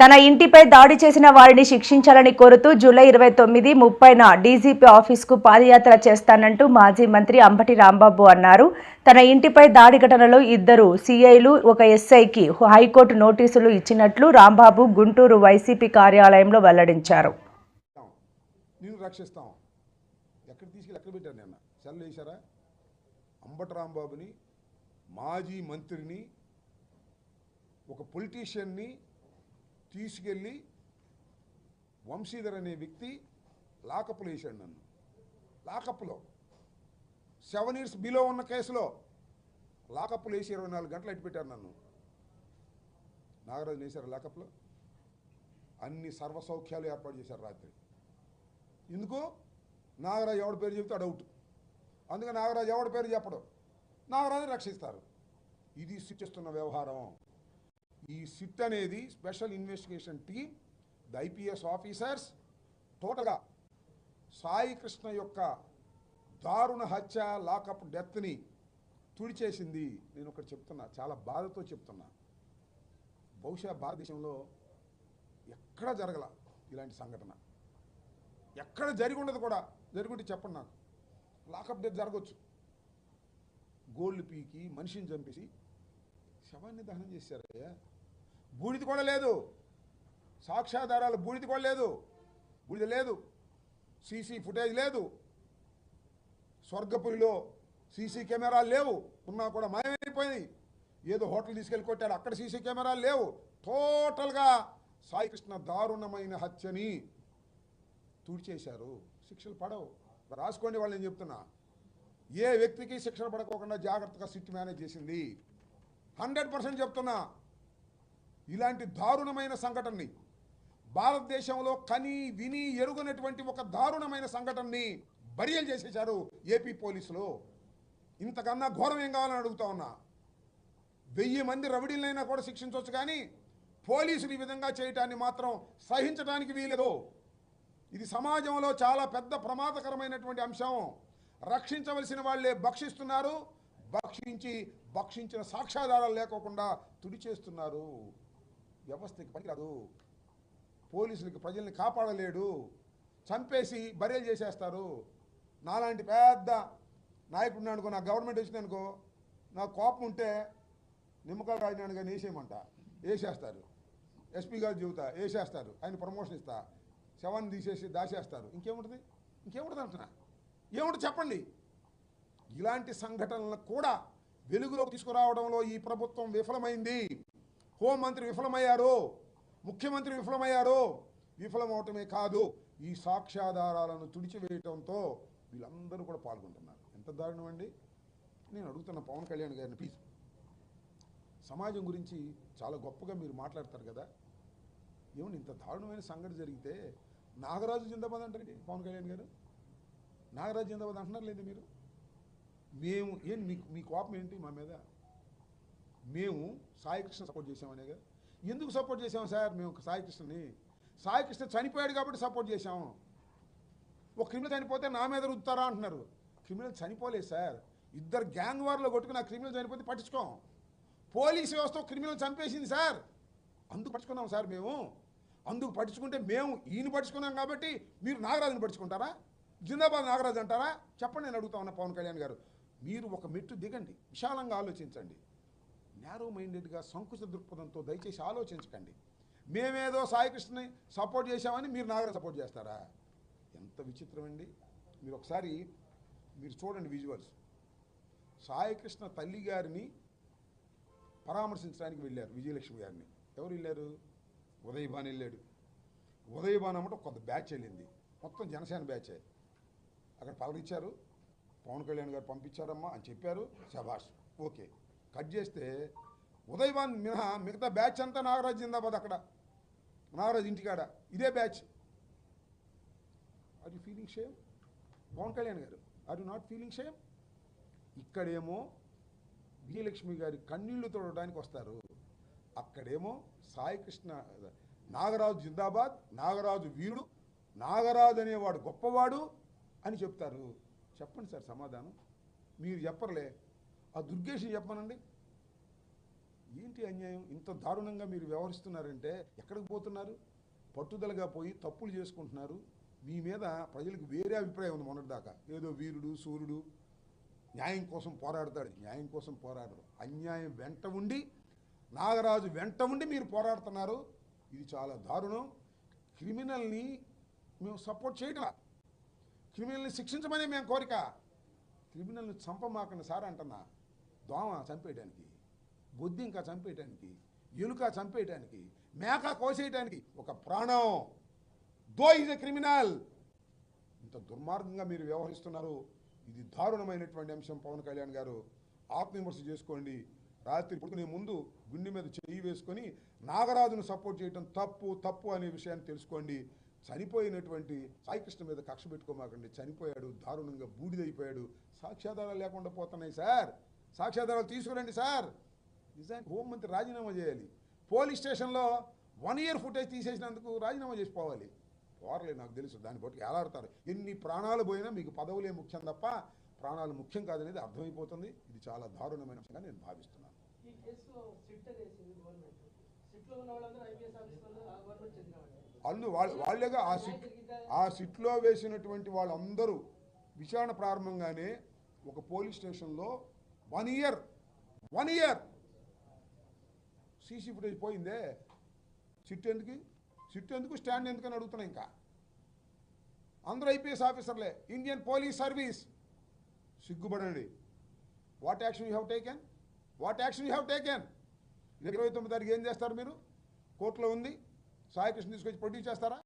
తన ఇంటిపై దాడి చేసిన వారిని శిక్షించాలని కోరుతూ జూలై 29, 30న డీజీపీ ఆఫీసుకు పాదయాత్ర చేస్తానంటూ మాజీ మంత్రి అంబటి రాంబాబు అన్నారు. తన ఇంటిపై దాడి ఘటనలో 2 సీఐలు, 1 ఎస్ఐకి హైకోర్టు నోటీసులు ఇచ్చినట్లు రాంబాబు గుంటూరు వైసీపీ కార్యాలయంలో వెల్లడించారు. అంబటి రాంబాబుని, మాజీ మంత్రిని, ఒక పొలిటీషియన్ని తీసుకెళ్ళి వంశీధర్ అనే వ్యక్తి లాకప్లో వేశాడు. నన్ను లాకప్లో 7 years బిలో ఉన్న కేసులో లాకప్లో వేసి 24 గంటలు అట్టిపెట్టారు. నన్ను నాగరాజు వేశారు లాకప్లో. అన్ని సర్వసౌఖ్యాలు ఏర్పాటు చేశారు రాత్రి. ఎందుకు? నాగరాజు ఎవడి పేరు చెప్తే డౌట్. అందుకే నాగరాజు ఎవడి పేరు చెప్పడం, నాగరాజు రక్షిస్తారు. ఇది సూచిస్తున్న వ్యవహారం. ఈ సిట్ అనేది special investigation team, the IPS officers టోటల్గా సాయి కృష్ణ యొక్క దారుణ హత్య, లాకప్ డెత్ని తుడిచేసింది. నేను ఒకటి చెప్తున్నా, చాలా బాధతో చెప్తున్నా. బహుశా భారతదేశంలో ఎక్కడ జరగల ఇలాంటి సంఘటన, ఎక్కడ జరిగి ఉండదు కూడా. జరుగుంటే చెప్పండి నాకు. లాకప్ డెత్ జరగవచ్చు. గోల్డ్ పీకి మనిషిని చంపేసి శవాన్ని దహనం చేశారయ్యా. బూడిది కూడా లేదు, సాక్ష్యాధారాలు బూడిది కూడా లేదు, బూడిద లేదు, సీసీ ఫుటేజ్ లేదు, స్వర్గపురిలో సీసీ కెమెరాలు లేవు, ఉన్నా కూడా మాయమైపోయింది. ఏదో హోటల్ తీసుకెళ్ళి కొట్టాడు, అక్కడ సీసీ కెమెరాలు లేవు. టోటల్గా సాయి కృష్ణ దారుణమైన హత్యని తుడిచేశారు. శిక్షలు పడవు, రాసుకోండి. వాళ్ళు నేను చెప్తున్నా, ఏ వ్యక్తికి శిక్షలు పడకోకుండా జాగ్రత్తగా సిట్ మేనేజ్ చేసింది. 100% చెప్తున్నా. ఇలాంటి దారుణమైన సంఘటనని, భారతదేశంలో కని విని ఎరుగనటువంటి ఒక దారుణమైన సంఘటనని బరియలు చేసేశారు ఏపీ పోలీసులు. ఇంతకన్నా ఘోరం ఏం కావాలని అడుగుతా ఉన్నా. 1000 మంది రౌడీలైనా కూడా శిక్షించవచ్చు, కానీ పోలీసులు ఈ విధంగా చేయటాన్ని మాత్రం సహించడానికి వీలేదు. ఇది సమాజంలో చాలా పెద్ద ప్రమాదకరమైనటువంటి అంశం. రక్షించవలసిన వాళ్ళే భక్షిస్తున్నారు, భక్షించిన సాక్ష్యాధారాలు లేకోకుండా తుడిచేస్తున్నారు. వ్యవస్థకి పనికిరాదు. పోలీసులకి ప్రజల్ని కాపాడలేడు, చంపేసి బరేలు చేసేస్తారు. నాలాంటి పెద్ద నాయకుడు అనుకో, నా గవర్నమెంట్ వచ్చింది అనుకో, నాకు కోపం ఉంటే నిమ్మకాయలు రాజనాడు కానీ వేసేస్తారు. ఎస్పీ గారు చెబుతా వేసేస్తారు, ఆయన ప్రమోషన్ ఇస్తా, శవాన్ని తీసేసి దాచేస్తారు. ఇంకేముంటుంది అంటున్నా, ఏముంటుంది చెప్పండి. ఇలాంటి సంఘటనలను కూడా వెలుగులోకి తీసుకురావడంలో ఈ ప్రభుత్వం విఫలమైంది. హోంమంత్రి విఫలమయ్యారు, ముఖ్యమంత్రి విఫలమయ్యారు. విఫలమవటమే కాదు, ఈ సాక్ష్యాధారాలను తుడిచివేయటంతో వీళ్ళందరూ కూడా పాల్గొంటున్నారు. ఎంత దారుణం అండి. నేను అడుగుతున్న పవన్ కళ్యాణ్ గారిని, ప్లీజ్, సమాజం గురించి చాలా గొప్పగా మీరు మాట్లాడతారు కదా, ఏమన్నా ఇంత దారుణమైన సంఘటన జరిగితే నాగరాజు జిందాబాద్ అంటారండి పవన్ కళ్యాణ్ గారు. నాగరాజు జిందాబాద్ అంటున్నారు లేదు మీరు. మేము మీ కోపం ఏంటి మా మీద? మేము సాయి కృష్ణ సపోర్ట్ చేసామనేగా. ఎందుకు సపోర్ట్ చేసాము సార్? మేము సాయి కృష్ణ చనిపోయాడు కాబట్టి సపోర్ట్ చేసాము. ఒక క్రిమినల్ చనిపోతే నా మీద రుద్దుతారా అంటున్నారు. క్రిమినల్ చనిపోలేదు సార్, 2 గ్యాంగ్ వార్లో కొట్టుకుని ఆ క్రిమినల్ చనిపోతే పట్టించుకోం. పోలీస్ వ్యవస్థ క్రిమినల్ చంపేసింది సార్, అందుకు పట్టించుకున్నాం సార్. మేము అందుకు పట్టించుకుంటే మేము ఈయన పట్టించుకున్నాం కాబట్టి మీరు నాగరాజుని పట్టించుకుంటారా? జిందాబాద్ నాగరాజు అంటారా? చెప్పండి. నేను అడుగుతా ఉన్నా పవన్ కళ్యాణ్ గారు, మీరు ఒక మెట్టు దిగండి, విశాలంగా ఆలోచించండి. నేరో మైండెడ్గా సంకుచిత దృక్పథంతో దయచేసి ఆలోచించకండి. మేమేదో సాయి కృష్ణని సపోర్ట్ చేశామని మీరు నాగరాజు సపోర్ట్ చేస్తారా? ఎంత విచిత్రం అండి. మీరు ఒకసారి చూడండి విజువల్స్. సాయి కృష్ణ తల్లి గారిని పరామర్శించడానికి వెళ్ళారు విజయలక్ష్మి గారిని. ఎవరు వెళ్ళారు? ఉదయభాన్ వెళ్ళాడు. ఉదయభాన్ అమ్మట కొంత బ్యాచ్ వెళ్ళింది, మొత్తం జనసేన బ్యాచ్. అక్కడ పలకరించారు, పవన్ కళ్యాణ్ గారు పంపించారమ్మా అని చెప్పారు. శభాష్, ఓకే. కట్ చేస్తే ఉదయభాన్ మినహా మిగతా బ్యాచ్ అంతా నాగరాజు జిందాబాద్. అక్కడ నాగరాజు ఇంటికాడ ఇదే batch. Are you feeling shame? Pawan Kalyan garu, are you not feeling shame? ఇక్కడేమో విజయలక్ష్మి గారి కన్నీళ్లు తోడడానికి వస్తారు, అక్కడేమో సాయి కృష్ణ నాగరాజు జిందాబాద్, నాగరాజు వీరుడు, నాగరాజు అనేవాడు గొప్పవాడు అని చెప్తారు. చెప్పండి సార్ సమాధానం. మీరు చెప్పరులే, ఆ దుర్గేష్ని చెప్పనండి. ఏంటి అన్యాయం? ఇంత దారుణంగా మీరు వ్యవహరిస్తున్నారంటే ఎక్కడికి పోతున్నారు? పట్టుదలగా పోయి తప్పులు చేసుకుంటున్నారు. మీ మీద ప్రజలకు వేరే అభిప్రాయం ఉంది మొన్నటిదాకా. ఏదో వీరుడు సూర్యుడు న్యాయం కోసం పోరాడతాడు. న్యాయం కోసం పోరాడరు. అన్యాయం వెంట ఉండి, నాగరాజు వెంట ఉండి మీరు పోరాడుతున్నారు. ఇది చాలా దారుణం. క్రిమినల్ని మేము సపోర్ట్ చేయటం, క్రిమినల్ని శిక్షించమనే మేము కోరిక. క్రిమినల్ని చంపమాకండి సార్ అంటున్నా. దోమ చంపేయడానికి, బొద్దింక చంపేయడానికి, ఎలుక చంపేయడానికి, మేక కోసేయడానికి ఒక ప్రాణం. Though is a criminal. ఇంత దుర్మార్గంగా మీరు వ్యవహరిస్తున్నారు. ఇది దారుణమైనటువంటి అంశం. పవన్ కళ్యాణ్ గారు ఆత్మవిమర్శ చేసుకోండి. రాత్రి పడుకునే ముందు గుండె మీద చెయ్యి వేసుకొని నాగరాజును సపోర్ట్ చేయడం తప్పు తప్పు అనే విషయాన్ని తెలుసుకోండి. చనిపోయినటువంటి సాయికృష్ణ మీద కక్ష పెట్టుకోమాకండి. చనిపోయాడు, దారుణంగా బూడిదైపోయాడు. సాక్ష్యాధారాలు లేకుండా పోతున్నాయి సార్. సాక్ష్యాధారాలు తీసుకురండి సార్. నిజానికి హోంమంత్రి రాజీనామా చేయాలి. పోలీస్ స్టేషన్లో 1 year ఫుటేజ్ తీసేసినందుకు రాజీనామా చేసిపోవాలి. పోరలేదు, నాకు తెలుసు. దాన్ని బట్టి ఎలాడతారు. ఎన్ని ప్రాణాలు పోయినా మీకు పదవులే ముఖ్యం తప్ప ప్రాణాలు ముఖ్యం కాదనేది అర్థమైపోతుంది. ఇది చాలా దారుణమైన విషయంగా నేను భావిస్తున్నాను. ఈ కేసులో సిట్ వేసింది గవర్నమెంట్. సిట్లో ఉన్న వాళ్ళందరూ ఐపీఎస్ ఆఫీసర్లు ఆ గవర్నమెంట్ చెందిన వాళ్ళు. వాళ్ళేగా ఆ సిట్లో వేసినటువంటి వాళ్ళందరూ విచారణ ప్రారంభంగానే ఒక పోలీస్ స్టేషన్లో 1 year సీసీ ఫుటేజ్ పోయిందే. సిట్ ఎందుకు స్టాండ్ ఎందుకని అడుగుతున్నా. ఇంకా అందరూ ఐపీఎస్ ఆఫీసర్లే. ఇండియన్ పోలీస్ సర్వీస్, సిగ్గుపడండి. What action you have taken? 29 తారీఖు ఏం చేస్తారు మీరు? కోర్టులో ఉంది. సాయికృష్ణ తీసుకొచ్చి ప్రొడ్యూస్ చేస్తారా?